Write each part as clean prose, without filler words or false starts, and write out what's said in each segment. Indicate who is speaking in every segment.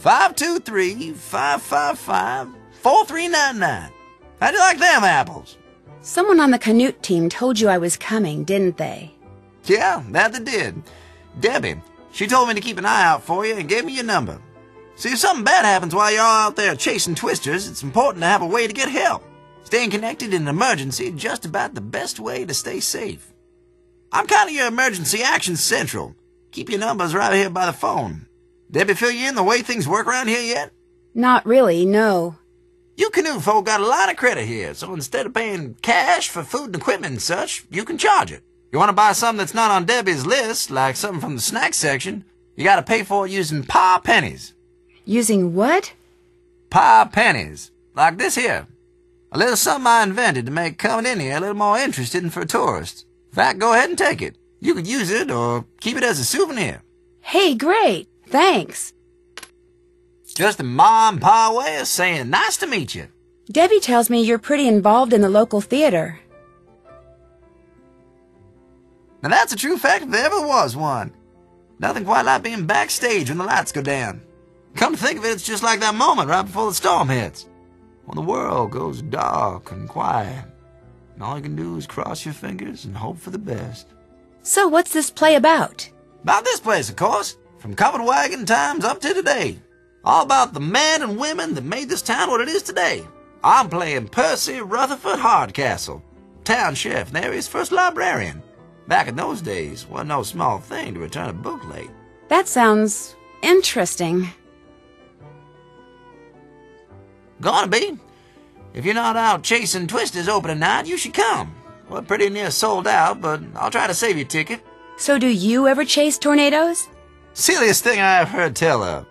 Speaker 1: 523-555-4399. How'd you like them apples?
Speaker 2: Someone on the Canute team told you I was coming, didn't they?
Speaker 1: Yeah, that they did. Debbie, she told me to keep an eye out for you and gave me your number. See, if something bad happens while you're all out there chasing twisters, it's important to have a way to get help. Staying connected in an emergency is just about the best way to stay safe. I'm kind of your emergency action central. Keep your numbers right here by the phone. Debbie fill you in the way things work around here yet?
Speaker 2: Not really, no.
Speaker 1: You Canute folk got a lot of credit here, so instead of paying cash for food and equipment and such, you can charge it. You want to buy something that's not on Debbie's list, like something from the snack section, you got to pay for it using pa pennies.
Speaker 2: Using what?
Speaker 1: Pa pennies. Like this here. A little something I invented to make coming in here a little more interesting for tourists. In fact, go ahead and take it. You could use it or keep it as a souvenir.
Speaker 2: Hey, great. Thanks.
Speaker 1: Just a ma and pa way of saying nice to meet you.
Speaker 2: Debbie tells me you're pretty involved in the local theater.
Speaker 1: Now that's a true fact if there ever was one. Nothing quite like being backstage when the lights go down. Come to think of it, it's just like that moment right before the storm hits. When the world goes dark and quiet. And all you can do is cross your fingers and hope for the best.
Speaker 2: So what's this play about?
Speaker 1: About this place, of course. From covered wagon times up to today. All about the men and women that made this town what it is today. I'm playing Percy Rutherford Hardcastle, town sheriff and the area's first librarian. Back in those days, wasn't no small thing to return a book late.
Speaker 2: That sounds interesting.
Speaker 1: Gonna be. If you're not out chasing twisters opening night, you should come. We're pretty near sold out, but I'll try to save your ticket.
Speaker 2: So do you ever chase tornadoes?
Speaker 1: Silliest thing I've heard tell of.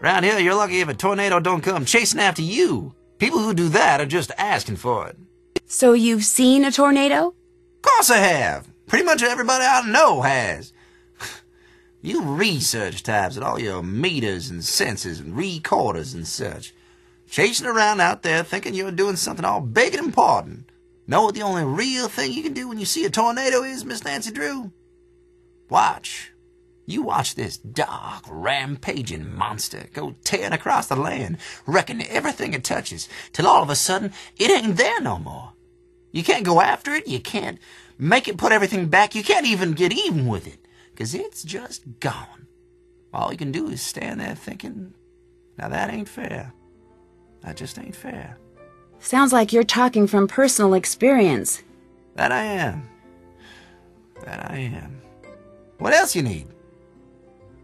Speaker 1: Around here, you're lucky if a tornado don't come chasing after you. People who do that are just asking for it.
Speaker 2: So you've seen a tornado?
Speaker 1: Of course I have. Pretty much everybody I know has. You research types at all your meters and sensors and recorders and such. Chasing around out there thinking you're doing something all big and important. Know what the only real thing you can do when you see a tornado is, Miss Nancy Drew? Watch. You watch this dark, rampaging monster go tearing across the land, wrecking everything it touches, till all of a sudden it ain't there no more. You can't go after it, you can't make it put everything back, you can't even get even with it, 'cause it's just gone. All you can do is stand there thinking, now that ain't fair. That just ain't fair.
Speaker 2: Sounds like you're talking from personal experience.
Speaker 1: That I am. That I am. What else you need?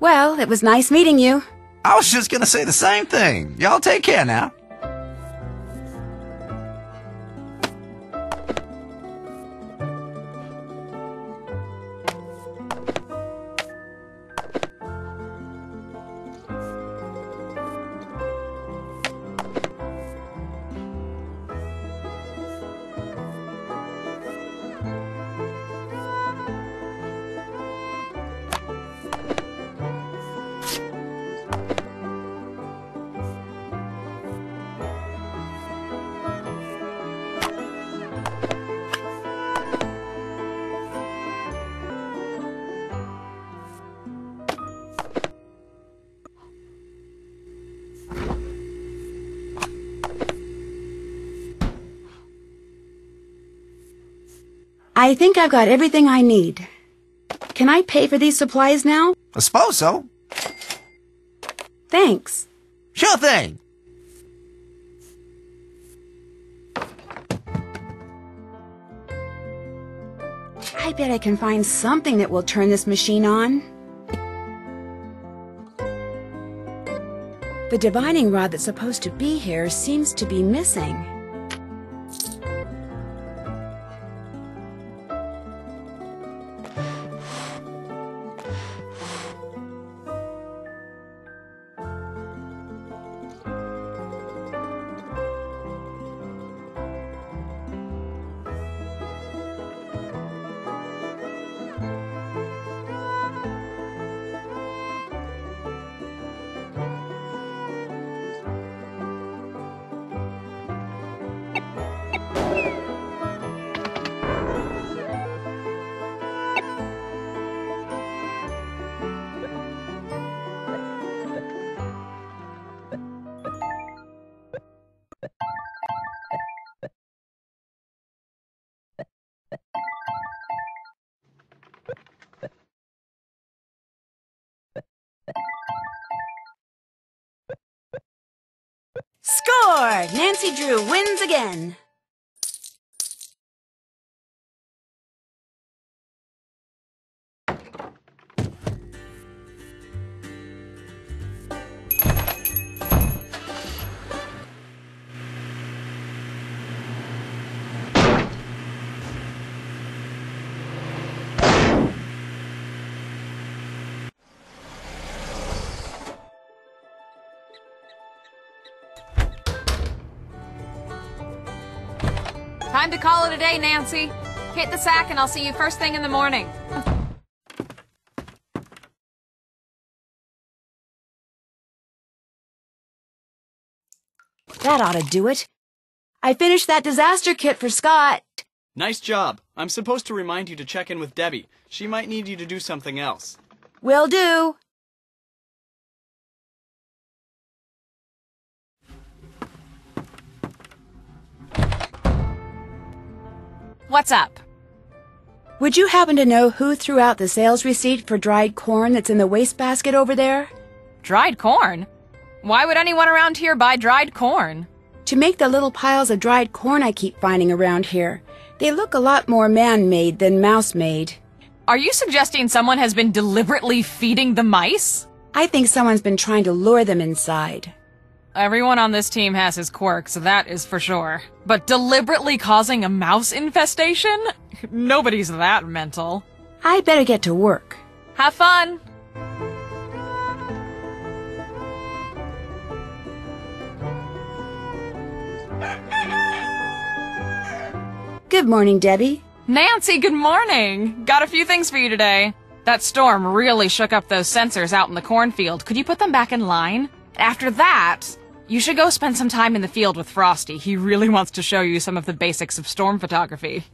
Speaker 2: Well, it was nice meeting you.
Speaker 1: I was just gonna say the same thing. Y'all take care now.
Speaker 2: I think I've got everything I need. Can I pay for these supplies now?
Speaker 1: I suppose so.
Speaker 2: Thanks.
Speaker 1: Sure thing.
Speaker 2: I bet I can find something that will turn this machine on. The divining rod that's supposed to be here seems to be missing. Score! Nancy Drew wins again.
Speaker 3: Time to call it a day, Nancy. Hit the sack and I'll see you first thing in the morning.
Speaker 2: That ought to do it. I finished that disaster kit for Scott.
Speaker 4: Nice job. I'm supposed to remind you to check in with Debbie. She might need you to do something else.
Speaker 2: Will do.
Speaker 3: What's up?
Speaker 2: Would you happen to know who threw out the sales receipt for dried corn that's in the wastebasket over there?
Speaker 3: Dried corn? Why would anyone around here buy dried corn?
Speaker 2: To make the little piles of dried corn I keep finding around here. They look a lot more man-made than mouse-made.
Speaker 3: Are you suggesting someone has been deliberately feeding the mice?
Speaker 2: I think someone's been trying to lure them inside.
Speaker 3: Everyone on this team has his quirks, that is for sure. But deliberately causing a mouse infestation? Nobody's that mental.
Speaker 2: I better get to work.
Speaker 3: Have fun!
Speaker 2: Good morning, Debbie.
Speaker 3: Nancy, good morning! Got a few things for you today. That storm really shook up those sensors out in the cornfield. Could you put them back in line? After that, you should go spend some time in the field with Frosty. He really wants to show you some of the basics of storm photography.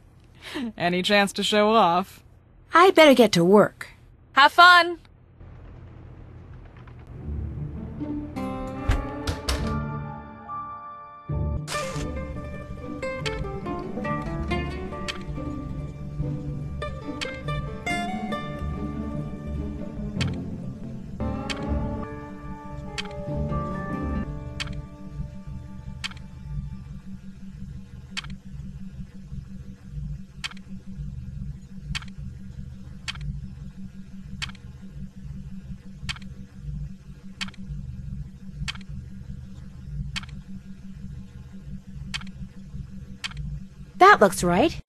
Speaker 3: Any chance to show off?
Speaker 2: I better get to work.
Speaker 3: Have fun!
Speaker 2: That looks right.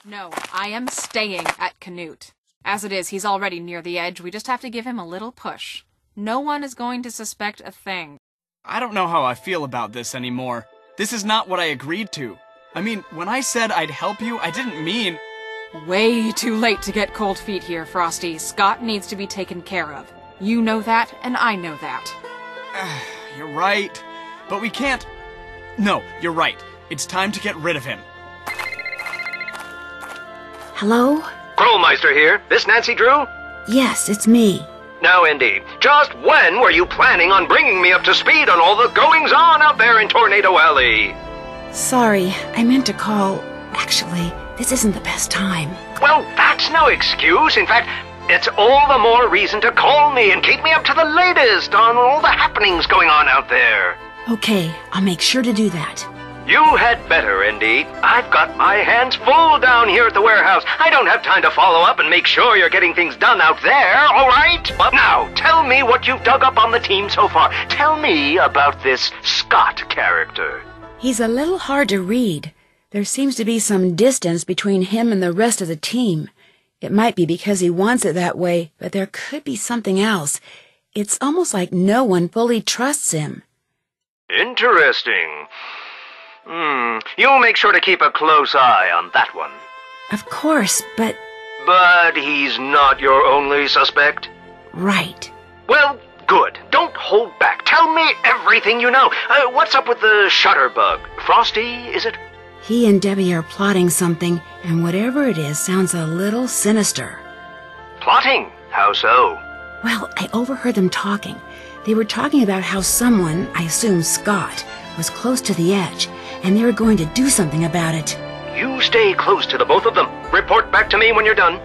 Speaker 3: No, I am staying at Canute. As it is, he's already near the edge. We just have to give him a little push. No one is going to suspect a thing.
Speaker 4: I don't know how I feel about this anymore. This is not what I agreed to. I mean, when I said I'd help you, I didn't mean...
Speaker 3: Way too late to get cold feet here, Frosty. Scott needs to be taken care of. You know that, and I know that.
Speaker 4: You're right. But we can't... No, you're right. It's time to get rid of him.
Speaker 2: Hello?
Speaker 5: Krollmeister here. This Nancy Drew?
Speaker 2: Yes, it's me.
Speaker 5: No, indeed. Just when were you planning on bringing me up to speed on all the goings-on out there in Tornado Alley?
Speaker 2: Sorry, I meant to call. Actually, this isn't the best time.
Speaker 5: Well, that's no excuse. In fact, it's all the more reason to call me and keep me up to the latest on all the happenings going on out there.
Speaker 2: Okay, I'll make sure to do that.
Speaker 5: You had better, indeed. I've got my hands full down here at the warehouse. I don't have time to follow up and make sure you're getting things done out there, all right? But now, tell me what you've dug up on the team so far. Tell me about this Scott character.
Speaker 2: He's a little hard to read. There seems to be some distance between him and the rest of the team. It might be because he wants it that way, but there could be something else. It's almost like no one fully trusts him.
Speaker 5: Interesting. You'll make sure to keep a close eye on that one.
Speaker 2: Of course, but...
Speaker 5: But he's not your only suspect?
Speaker 2: Right.
Speaker 5: Well, good. Don't hold back. Tell me everything you know. What's up with the shutterbug? Frosty, is it?
Speaker 2: He and Debbie are plotting something, and whatever it is sounds a little sinister.
Speaker 5: Plotting? How so?
Speaker 2: Well, I overheard them talking. They were talking about how someone, I assume Scott, was close to the edge, and they were going to do something about it.
Speaker 5: You stay close to the both of them. Report back to me when you're done.